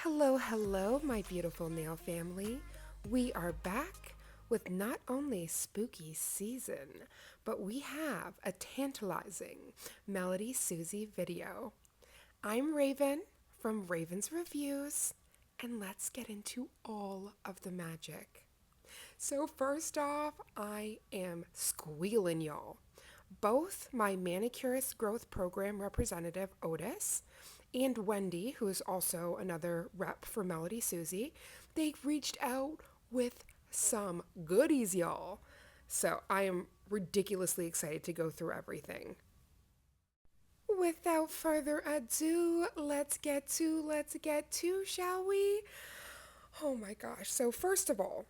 Hello, hello, my beautiful nail family. We are back with not only spooky season, but we have a tantalizing Melody Susie video. I'm Raven from Raven's Reviews, and let's get into all of the magic. So, first off, I am squealing, y'all. Both my Manicures Growth Program representative, Otis, and Wendy, who is also another rep for Melody Susie, they reached out with some goodies, y'all. So, I am ridiculously excited to go through everything. Without further ado, let's get to, shall we? Oh my gosh. So, first of all,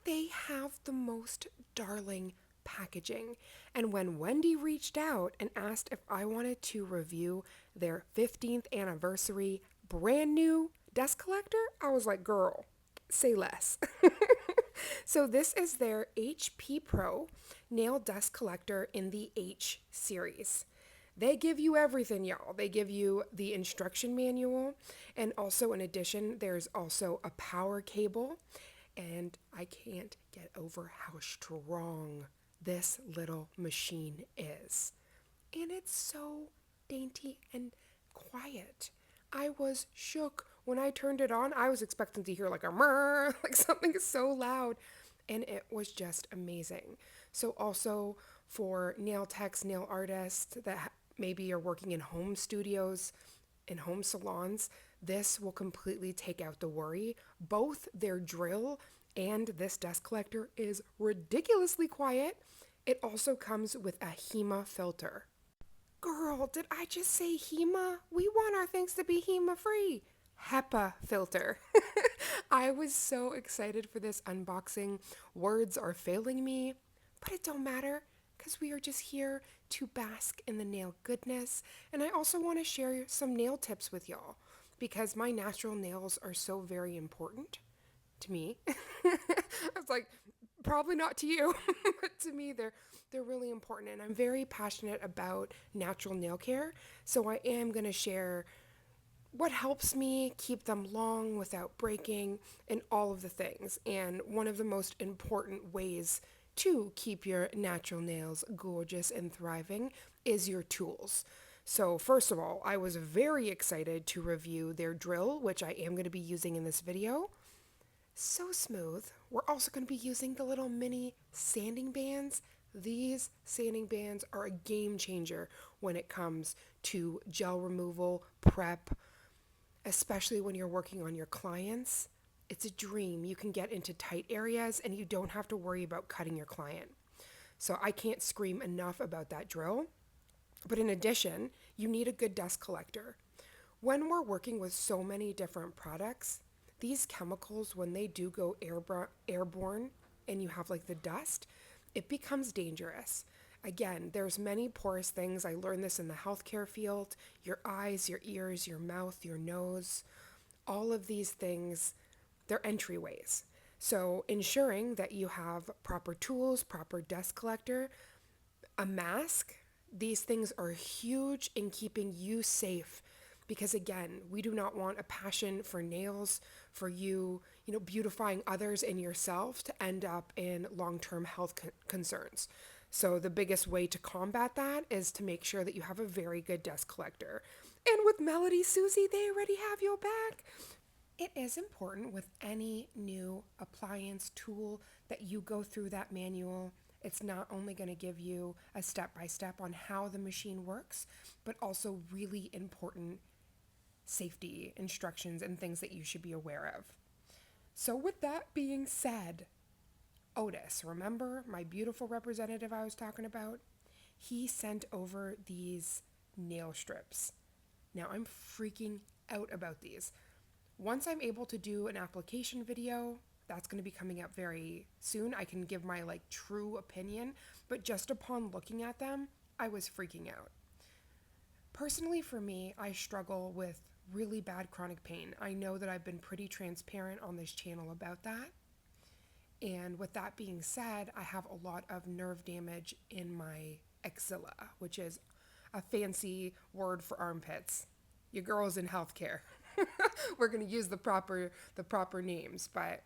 they have the most darling packaging. And when Wendy reached out and asked if I wanted to review their 15th anniversary brand new desk collector, I was like, girl, say less. So this is their HP Pro nail dust collector in the H series. They give you everything, y'all. They give you the instruction manual, and also in addition, there's also a power cable, and I can't get over how strong this little machine is. And it's so dainty and quiet. I was shook when I turned it on. I was expecting to hear like a murr, like something so loud, and it was just amazing. So also for nail techs, nail artists that maybe are working in home studios, in home salons, this will completely take out the worry. Both their drill and this dust collector is ridiculously quiet. It also comes with a HEMA filter. Girl, did I just say HEMA? We want our things to be HEMA free. HEPA filter. I was so excited for this unboxing. Words are failing me, but it don't matter because we are just here to bask in the nail goodness. And I also want to share some nail tips with y'all because my natural nails are so very important to me. I was like, probably not to you, but to me they're really important, and I'm very passionate about natural nail care. So I am going to share what helps me keep them long without breaking and all of the things. And one of the most important ways to keep your natural nails gorgeous and thriving is your tools. So first of all, I was very excited to review their drill, which I am going to be using in this video. So smooth. We're also going to be using the little mini sanding bands. These sanding bands are a game changer when it comes to gel removal, prep, especially when you're working on your clients. It's a dream. You can get into tight areas and you don't have to worry about cutting your client. So I can't scream enough about that drill. But in addition, you need a good dust collector. When we're working with so many different products, these chemicals, when they do go airborne and you have like the dust, it becomes dangerous. Again, there's many porous things. I learned this in the healthcare field. Your eyes, your ears, your mouth, your nose, all of these things, they're entryways. So ensuring that you have proper tools, proper dust collector, a mask, these things are huge in keeping you safe because again, we do not want a passion for nails, for you, beautifying others and yourself to end up in long-term health concerns. So the biggest way to combat that is to make sure that you have a very good dust collector. And with Melody Susie, they already have your back. It is important with any new appliance tool that you go through that manual. It's not only going to give you a step-by-step on how the machine works, but also really important safety instructions and things that you should be aware of. So with that being said, Otis, remember my beautiful representative I was talking about? He sent over these nail strips. Now I'm freaking out about these. Once I'm able to do an application video, that's going to be coming out very soon. I can give my true opinion, but just upon looking at them, I was freaking out. Personally, for me, I struggle with really bad chronic pain. I know that I've been pretty transparent on this channel about that. And with that being said, I have a lot of nerve damage in my axilla, which is a fancy word for armpits. Your girl's in healthcare. We're going to use the proper names, but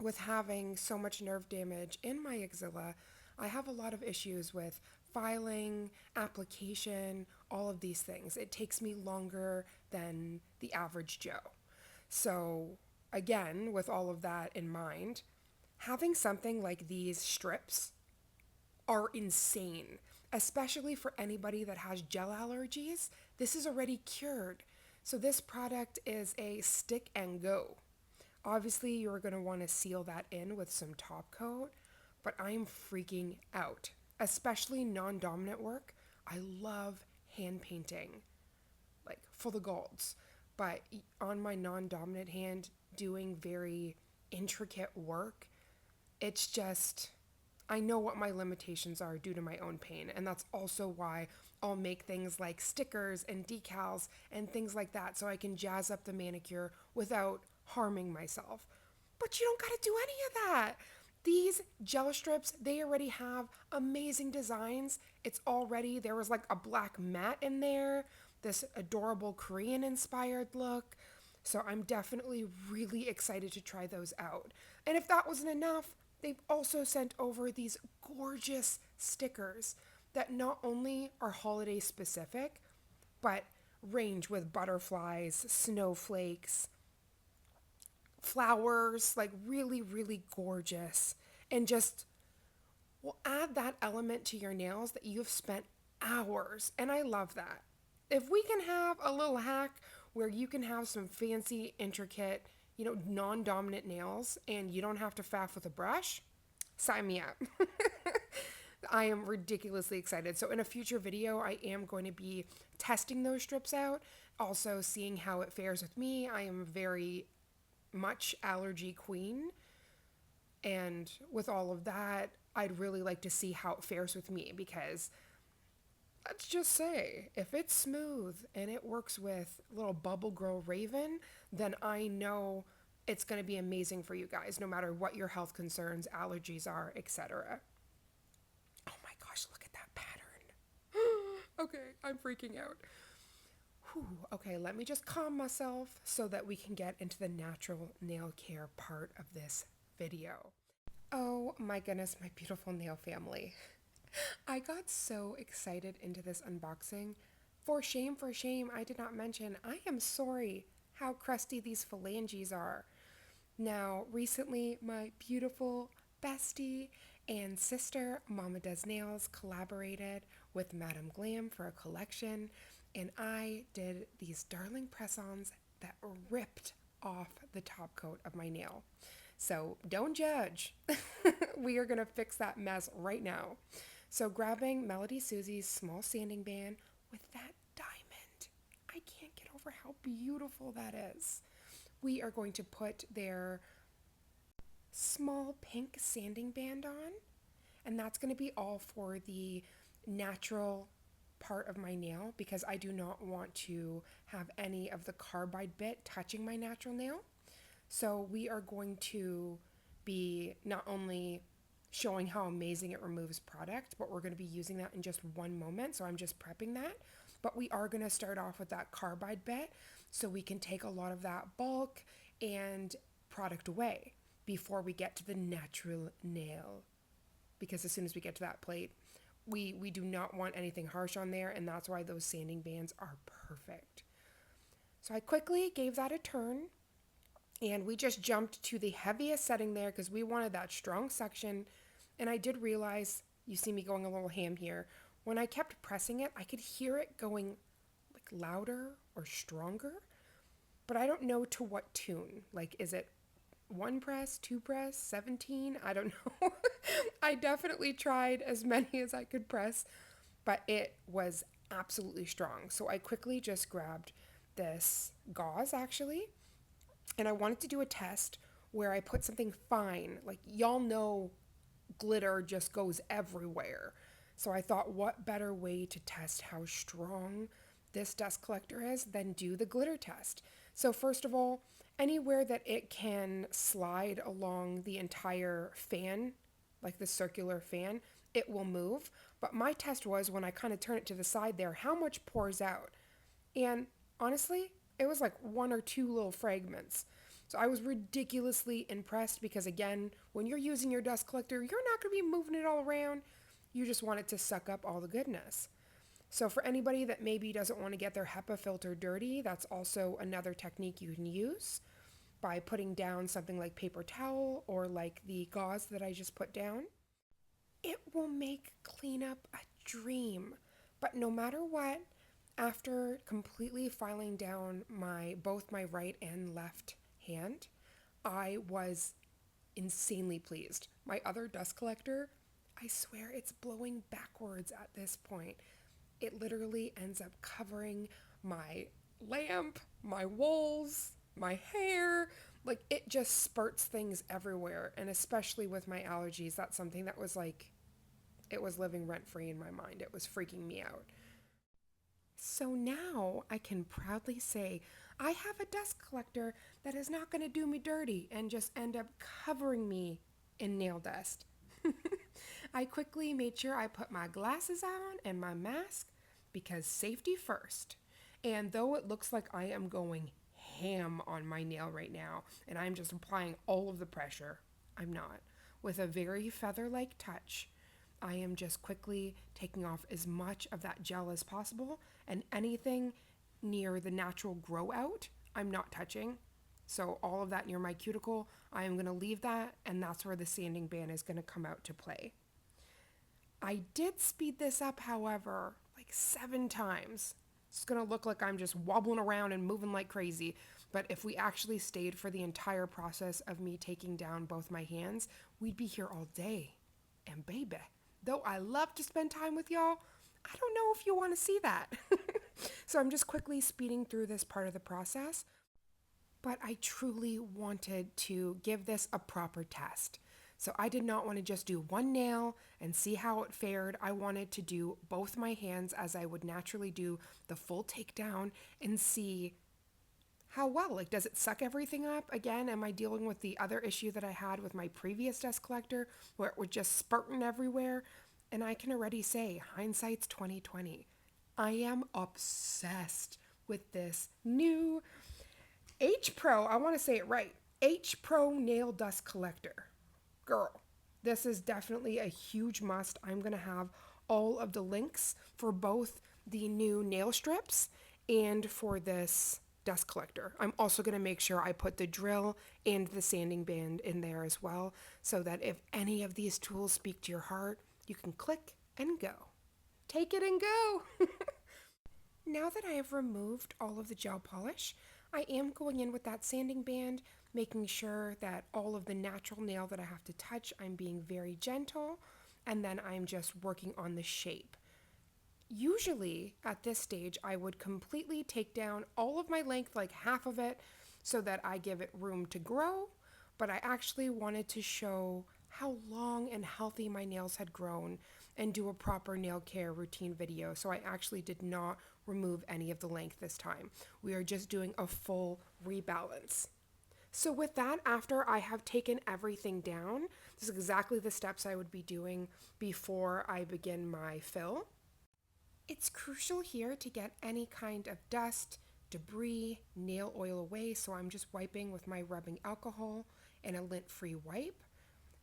with having so much nerve damage in my axilla, I have a lot of issues with filing, application, all of these things. It takes me longer than the average Joe. So, again, with all of that in mind, having something like these strips are insane, especially for anybody that has gel allergies. This is already cured. So, this product is a stick and go. Obviously, you're going to want to seal that in with some top coat, but I'm freaking out, especially non dominant work. I love hand painting, like for the golds, but on my non dominant hand, doing very intricate work, it's just, I know what my limitations are due to my own pain. And that's also why I'll make things like stickers and decals and things like that so I can jazz up the manicure without harming myself. But you don't got to do any of that. These gel strips, they already have amazing designs. It's already, there was like a black mat in there, this adorable Korean inspired look. So I'm definitely really excited to try those out. And if that wasn't enough, they've also sent over these gorgeous stickers that not only are holiday specific, but range with butterflies, snowflakes, flowers, like really, really gorgeous. And just will add that element to your nails that you've spent hours. And I love that. If we can have a little hack where you can have some fancy, intricate, non dominant nails and you don't have to faff with a brush, sign me up. I am ridiculously excited. So in a future video, I am going to be testing those strips out, also seeing how it fares with me. I am very much allergy queen. And with all of that, I'd really like to see how it fares with me because let's just say if it's smooth and it works with little Bubble Girl Raven, then I know it's going to be amazing for you guys, no matter what your health concerns, allergies are, etc. Oh my gosh, look at that pattern. Okay, I'm freaking out. Whew. Okay, let me just calm myself so that we can get into the natural nail care part of this video. Oh my goodness, my beautiful nail family. I got so excited into this unboxing. For shame, I did not mention, I am sorry how crusty these phalanges are. Now, recently, my beautiful bestie and sister, Mama Does Nails, collaborated with Madame Glam for a collection, and I did these darling press-ons that ripped off the top coat of my nail. So don't judge. We are going to fix that mess right now. So grabbing Melody Susie's small sanding band with that diamond. I can't get over how beautiful that is. We are going to put their small pink sanding band on, and that's going to be all for the natural part of my nail because I do not want to have any of the carbide bit touching my natural nail. So we are going to be not only showing how amazing it removes product, but we're going to be using that in just one moment. So I'm just prepping that. But we are going to start off with that carbide bit so we can take a lot of that bulk and product away before we get to the natural nail. Because as soon as we get to that plate, we do not want anything harsh on there, and that's why those sanding bands are perfect. So I quickly gave that a turn, and we just jumped to the heaviest setting there because we wanted that strong suction. And I did realize, you see me going a little ham here, when I kept pressing it, I could hear it going like louder or stronger, but I don't know to what tune. Like, is it one press, two press, 17? I don't know. I definitely tried as many as I could press, but it was absolutely strong. So I quickly just grabbed this gauze actually, and I wanted to do a test where I put something fine. Like, y'all know glitter just goes everywhere. So I thought, what better way to test how strong this dust collector is than do the glitter test. So first of all, anywhere that it can slide along the entire fan, like the circular fan, it will move. But my test was when I kind of turn it to the side there, how much pours out. And honestly, It was like one or two little fragments. So I was ridiculously impressed because, again, when you're using your dust collector, you're not going to be moving it all around. You just want it to suck up all the goodness. So for anybody that maybe doesn't want to get their HEPA filter dirty, that's also another technique you can use by putting down something like paper towel or like the gauze that I just put down. It will make cleanup a dream. But no matter what, after completely filing down both my right and left hand, I was insanely pleased. My other dust collector, I swear it's blowing backwards at this point. It literally ends up covering my lamp, my walls, my hair. Like, it just spurts things everywhere. And especially with my allergies, that's something that was like, it was living rent free in my mind. It was freaking me out. So now I can proudly say I have a dust collector that is not going to do me dirty and just end up covering me in nail dust. I quickly made sure I put my glasses on and my mask because safety first. And though it looks like I am going ham on my nail right now and I'm just applying all of the pressure, I'm not. With a very feather-like touch, I am just quickly taking off as much of that gel as possible, and anything near the natural grow out, I'm not touching. So all of that near my cuticle, I am going to leave that, and that's where the sanding band is going to come out to play. I did speed this up, however, like 7 times. It's going to look like I'm just wobbling around and moving like crazy. But if we actually stayed for the entire process of me taking down both my hands, we'd be here all day. And baby, though I love to spend time with y'all, I don't know if you want to see that. So I'm just quickly speeding through this part of the process. But I truly wanted to give this a proper test. So I did not want to just do one nail and see how it fared. I wanted to do both my hands as I would naturally do the full takedown and see how well. Like, does it suck everything up? Again, am I dealing with the other issue that I had with my previous dust collector where it was just spurting everywhere? And I can already say, hindsight's 2020. I am obsessed with this new HPro, I want to say it right, HPro nail dust collector. Girl, this is definitely a huge must. I'm going to have all of the links for both the new nail strips and for this dust collector. I'm also going to make sure I put the drill and the sanding band in there as well, so that if any of these tools speak to your heart, you can click and go. Take it and go. Now that I have removed all of the gel polish, I am going in with that sanding band, making sure that all of the natural nail that I have to touch, I'm being very gentle, and then I'm just working on the shape. Usually at this stage, I would completely take down all of my length, like half of it, so that I give it room to grow, but I actually wanted to show how long and healthy my nails had grown and do a proper nail care routine video. So I actually did not remove any of the length this time. We are just doing a full rebalance. So with that, after I have taken everything down, this is exactly the steps I would be doing before I begin my fill. It's crucial here to get any kind of dust, debris, nail oil away, so I'm just wiping with my rubbing alcohol and a lint-free wipe.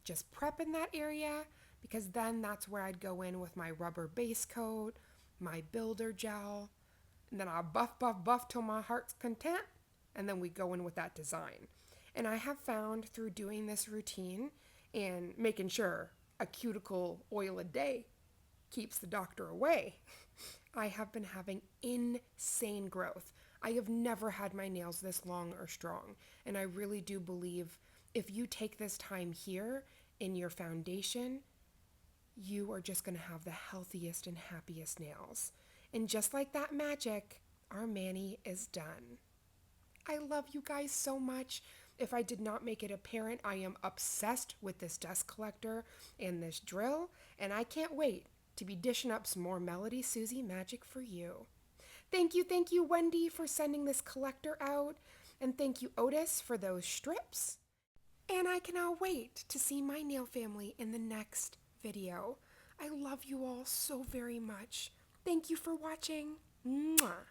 Just prepping that area, because then that's where I'd go in with my rubber base coat, my builder gel, and then I'll buff till my heart's content, and then we go in with that design. And I have found through doing this routine and making sure a cuticle oil a day keeps the doctor away, I have been having insane growth. I have never had my nails this long or strong, and I really do believe if you take this time here in your foundation, you are just going to have the healthiest and happiest nails. And just like that magic, our mani is done. I love you guys so much. If I did not make it apparent, I am obsessed with this dust collector and this drill, and I can't wait to be dishing up some more Melody Susie magic for you. Thank you, Wendy, for sending this collector out, and thank you, Otis, for those strips. And I cannot wait to see my nail family in the next video. I love you all so very much. Thank you for watching. Mwah.